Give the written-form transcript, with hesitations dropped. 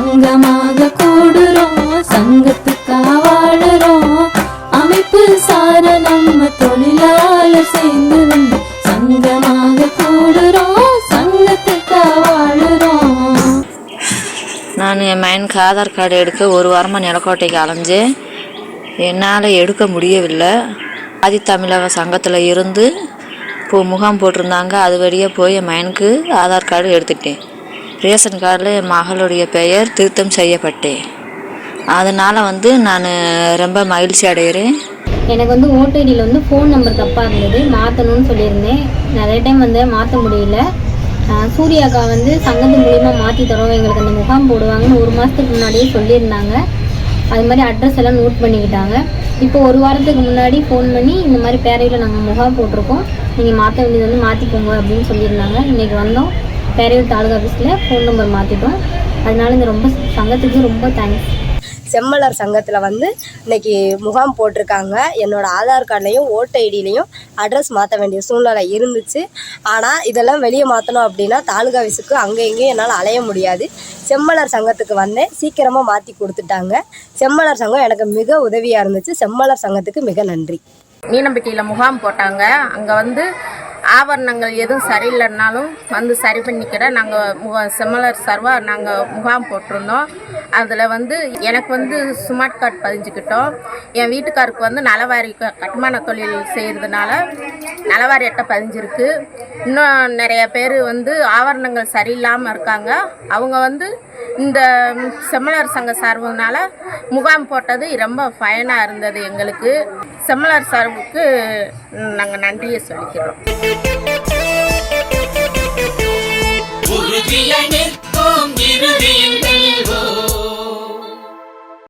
சங்கமாக கூடுறோம், சங்கத்துக்காக வாழுறோம். அமைப்பு சார நம்ம தொழிலாளர் சேர்ந்து வந்து சங்கமாக கூடுறோம், சங்கத்துக்காக வாழுறோம். நான் என் மகனுக்கு ஆதார் கார்டு எடுக்க ஒரு வாரமாக நிலக்கோட்டைக்கு அலைஞ்சேன். என்னால் எடுக்க முடியவில்லை. ஆதித்தமிழக சங்கத்தில் இருந்து முகாம் போட்டிருந்தாங்க. அது வழியாக போய் என் மகனுக்கு ஆதார் கார்டு எடுத்துட்டேன். ரேஷன் கார்டில் என் மகளுடைய பெயர் திருத்தம் செய்யப்பட்டேன். அதனால் நான் ரொம்ப மகிழ்ச்சி அடைகிறேன். எனக்கு ஓடிடியில் ஃபோன் நம்பர் தப்பாக இருந்தது, மாற்றணும்னு சொல்லியிருந்தேன். நிறைய டைம் மாற்ற முடியல. சூர்யாக்கா சங்கத்து மூலிமா மாற்றி தரோம், எங்களுக்கு அந்த முகாம் போடுவாங்கன்னு ஒரு மாதத்துக்கு முன்னாடியே சொல்லியிருந்தாங்க. அது மாதிரி அட்ரஸ் எல்லாம் நோட் பண்ணிக்கிட்டாங்க. இப்போ ஒரு வாரத்துக்கு முன்னாடி ஃபோன் பண்ணி இந்த மாதிரி பேரையில் நாங்கள் முகாம் போட்டிருக்கோம், நீங்கள் மாற்ற வேண்டியது மாற்றிக்கோங்க அப்படின்னு சொல்லியிருந்தாங்க. இன்றைக்கி வந்தோம், பேரையூர் தாலுகா ஆஃபீஸில் ஃபோன் நம்பர் மாற்றிட்டோம். அதனால இந்த ரொம்ப சங்கத்துக்கு ரொம்ப தேங்க்ஸ். செம்மலர் சங்கத்தில் இன்னைக்கு முகாம் போட்டிருக்காங்க. என்னோடய ஆதார் கார்ட்லேயும் ஓட்டு ஐடியிலையும் அட்ரஸ் மாற்ற வேண்டிய சூழ்நிலை இருந்துச்சு. ஆனால் இதெல்லாம் வெளியே மாற்றணும் அப்படின்னா தாலுகா ஆஃபீஸுக்கு அங்கே எங்கேயும் என்னால் அலைய முடியாது. செம்மலர் சங்கத்துக்கு வந்தேன், சீக்கிரமாக மாற்றி கொடுத்துட்டாங்க. செம்மலர் சங்கம் எனக்கு மிக உதவியாக இருந்துச்சு. செம்மலர் சங்கத்துக்கு மிக நன்றி. மீனம்பட்டியில் முகாம் போட்டாங்க. அங்கே ஆவரணங்கள் எதுவும் சரியில்லைன்னாலும் சரி பண்ணிக்கிற நாங்கள் செம்மலர் சார்பாக நாங்கள் முகாம் போட்டிருந்தோம். அதில் எனக்கு ஸ்மார்ட் கார்டு பதிஞ்சுக்கிட்டோம். என் வீட்டுக்காருக்கு நலவாரி கட்டுமான தொழில் செய்கிறதுனால நலவாரி அட்டை பதிஞ்சிருக்கு. இன்னும் நிறைய பேர் ஆவரணங்கள் சரியில்லாமல் இருக்காங்க. அவங்க இந்த செம்மலர் சங்க சார்புனால முகாம் போட்டது ரொம்ப பயனாக இருந்தது எங்களுக்கு. செம்மலர் சார்புக்கு நாங்கள் நன்றியை சொல்லிக்கிறோம். உறுதியாய் நிற்போம் இறுதியில்